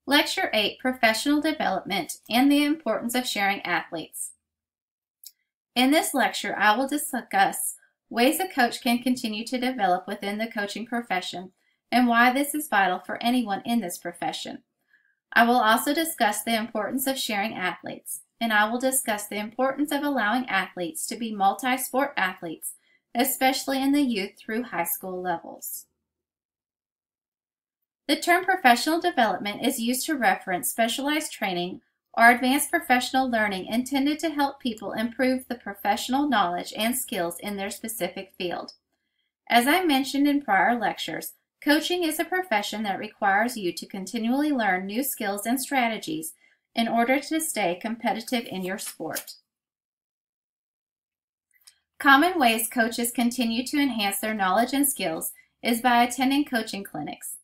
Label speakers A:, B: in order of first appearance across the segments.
A: Lecture 8, Professional Development and the Importance of Sharing Athletes. In this lecture, I will discuss ways a coach can continue to develop within the coaching profession and why this is vital for anyone in this profession. I will also discuss the importance of sharing athletes, and I will discuss the importance of allowing athletes to be multi-sport athletes, especially in the youth through high school levels. The term professional development is used to reference specialized training or advanced professional learning intended to help people improve the professional knowledge and skills in their specific field. As I mentioned in prior lectures, coaching is a profession that requires you to continually learn new skills and strategies in order to stay competitive in your sport. Common ways coaches continue to enhance their knowledge and skills is by attending coaching clinics.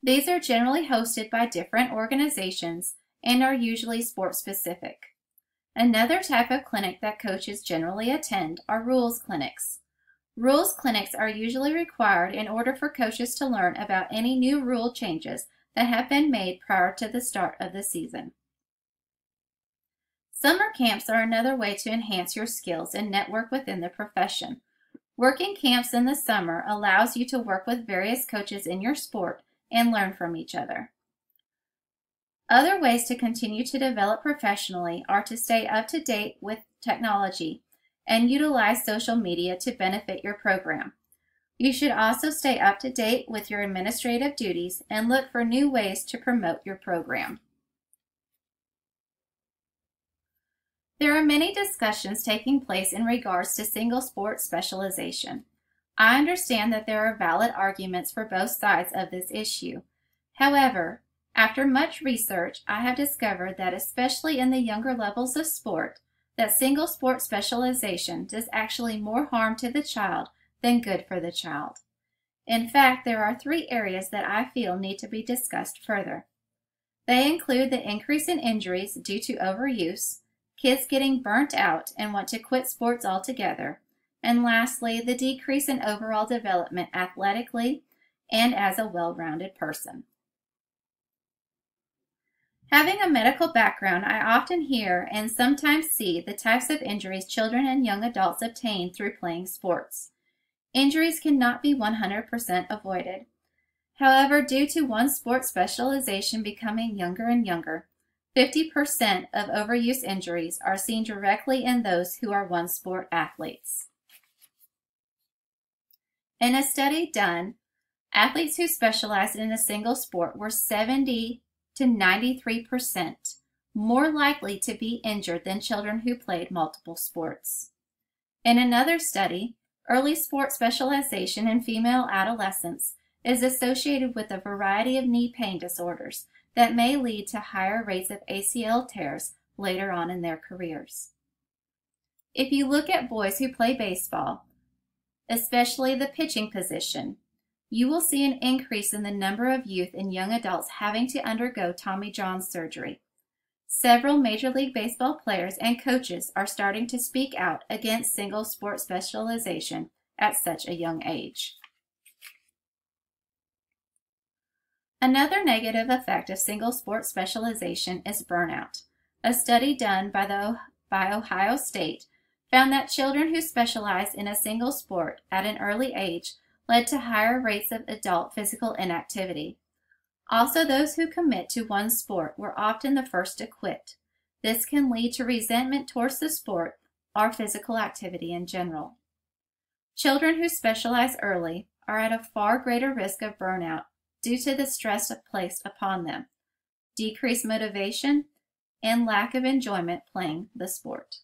A: These are generally hosted by different organizations and are usually sport-specific. Another type of clinic that coaches generally attend are rules clinics. Rules clinics are usually required in order for coaches to learn about any new rule changes that have been made prior to the start of the season. Summer camps are another way to enhance your skills and network within the profession. Working camps in the summer allows you to work with various coaches in your sport and learn from each other. Other ways to continue to develop professionally are to stay up to date with technology and utilize social media to benefit your program. You should also stay up to date with your administrative duties and look for new ways to promote your program. There are many discussions taking place in regards to single sport specialization. I understand that there are valid arguments for both sides of this issue. However, after much research, I have discovered that especially in the younger levels of sport, that single sport specialization does actually more harm to the child than good for the child. In fact, there are 3 areas that I feel need to be discussed further. They include the increase in injuries due to overuse, kids getting burnt out and want to quit sports altogether, and lastly, the decrease in overall development athletically and as a well-rounded person. Having a medical background, I often hear and sometimes see the types of injuries children and young adults obtain through playing sports. Injuries cannot be 100% avoided. However, due to one sport specialization becoming younger and younger, 50% of overuse injuries are seen directly in those who are one sport athletes. In a study done, athletes who specialized in a single sport were 70 to 93% more likely to be injured than children who played multiple sports. In another study, early sport specialization in female adolescents is associated with a variety of knee pain disorders that may lead to higher rates of ACL tears later on in their careers. If you look at boys who play baseball, especially the pitching position, you will see an increase in the number of youth and young adults having to undergo Tommy John surgery. Several Major League Baseball players and coaches are starting to speak out against single sport specialization at such a young age. Another negative effect of single sport specialization is burnout. A study done by Ohio State found that children who specialized in a single sport at an early age led to higher rates of adult physical inactivity. Also, those who commit to one sport were often the first to quit. This can lead to resentment towards the sport or physical activity in general. Children who specialize early are at a far greater risk of burnout due to the stress placed upon them, decreased motivation, and lack of enjoyment playing the sport.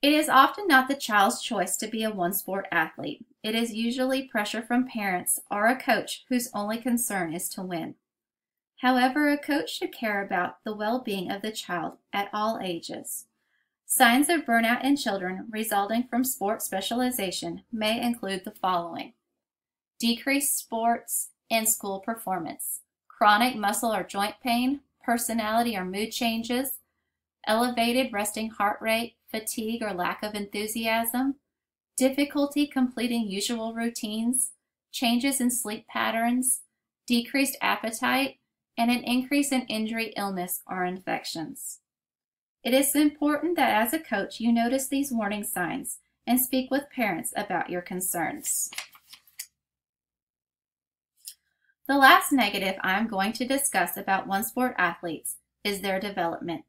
A: It is often not the child's choice to be a one-sport athlete. It is usually pressure from parents or a coach whose only concern is to win. However, a coach should care about the well-being of the child at all ages. Signs of burnout in children resulting from sport specialization may include the following: decreased sports and school performance, chronic muscle or joint pain, personality or mood changes, elevated resting heart rate, fatigue or lack of enthusiasm, difficulty completing usual routines, changes in sleep patterns, decreased appetite, and an increase in injury, illness, or infections. It is important that as a coach you notice these warning signs and speak with parents about your concerns. The last negative I'm going to discuss about one-sport athletes is their development.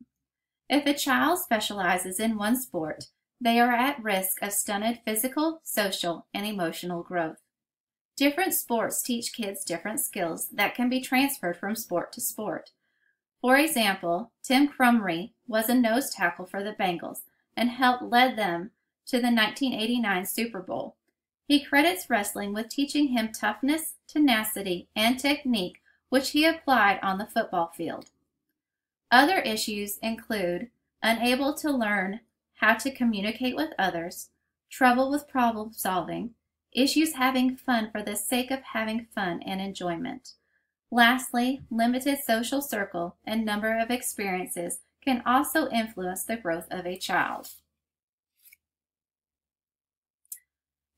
A: If a child specializes in one sport, they are at risk of stunted physical, social, and emotional growth. Different sports teach kids different skills that can be transferred from sport to sport. For example, Tim Crumry was a nose tackle for the Bengals and helped lead them to the 1989 Super Bowl. He credits wrestling with teaching him toughness, tenacity, and technique, which he applied on the football field. Other issues include unable to learn how to communicate with others, trouble with problem solving, issues having fun for the sake of having fun and enjoyment. Lastly, limited social circle and number of experiences can also influence the growth of a child.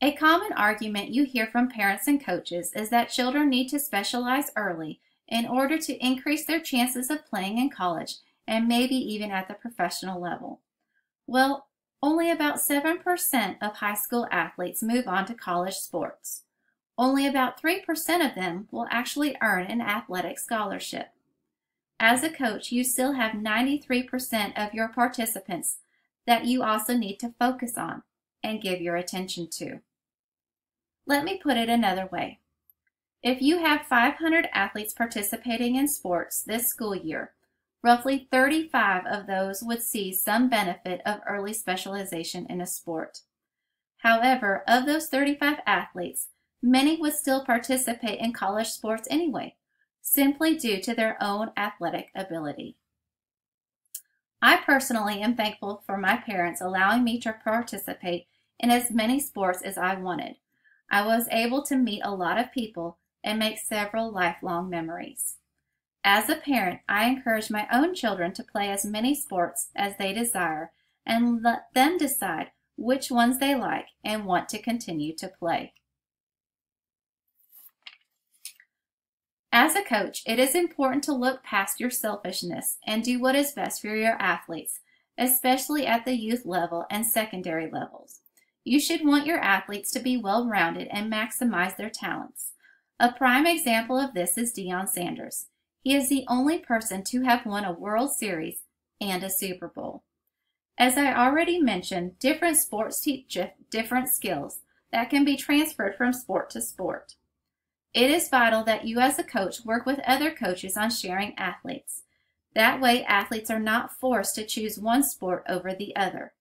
A: A common argument you hear from parents and coaches is that children need to specialize early in order to increase their chances of playing in college and maybe even at the professional level. Well, only about 7% of high school athletes move on to college sports. Only about 3% of them will actually earn an athletic scholarship. As a coach, you still have 93% of your participants that you also need to focus on and give your attention to. Let me put it another way. If you have 500 athletes participating in sports this school year, roughly 35 of those would see some benefit of early specialization in a sport. However, of those 35 athletes, many would still participate in college sports anyway, simply due to their own athletic ability. I personally am thankful for my parents allowing me to participate in as many sports as I wanted. I was able to meet a lot of people and make several lifelong memories. As a parent, I encourage my own children to play as many sports as they desire and let them decide which ones they like and want to continue to play. As a coach, it is important to look past your selfishness and do what is best for your athletes, especially at the youth level and secondary levels. You should want your athletes to be well-rounded and maximize their talents. A prime example of this is Deion Sanders. He is the only person to have won a World Series and a Super Bowl. As I already mentioned, different sports teach different skills that can be transferred from sport to sport. It is vital that you as a coach work with other coaches on sharing athletes. That way, athletes are not forced to choose one sport over the other.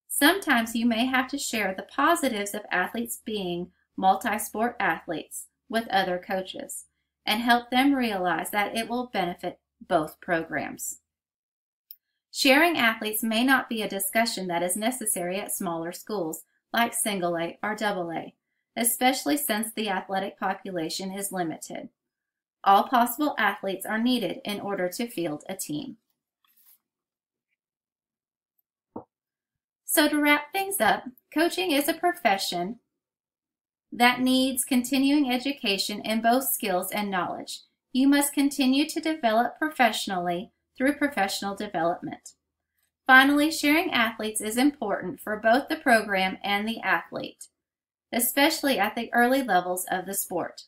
A: Sometimes you may have to share the positives of athletes being multi-sport athletes with other coaches and help them realize that it will benefit both programs. Sharing athletes may not be a discussion that is necessary at smaller schools like single A or double A, especially since the athletic population is limited. All possible athletes are needed in order to field a team. So to wrap things up, coaching is a profession that needs continuing education in both skills and knowledge. You must continue to develop professionally through professional development. Finally, sharing athletes is important for both the program and the athlete, especially at the early levels of the sport.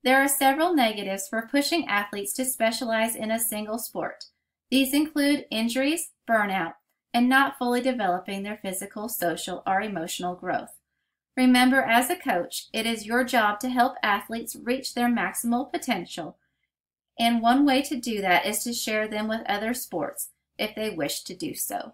A: There are several negatives for pushing athletes to specialize in a single sport. These include injuries, burnout, and not fully developing their physical, social, or emotional growth. Remember, as a coach, it is your job to help athletes reach their maximal potential, and one way to do that is to share them with other sports if they wish to do so.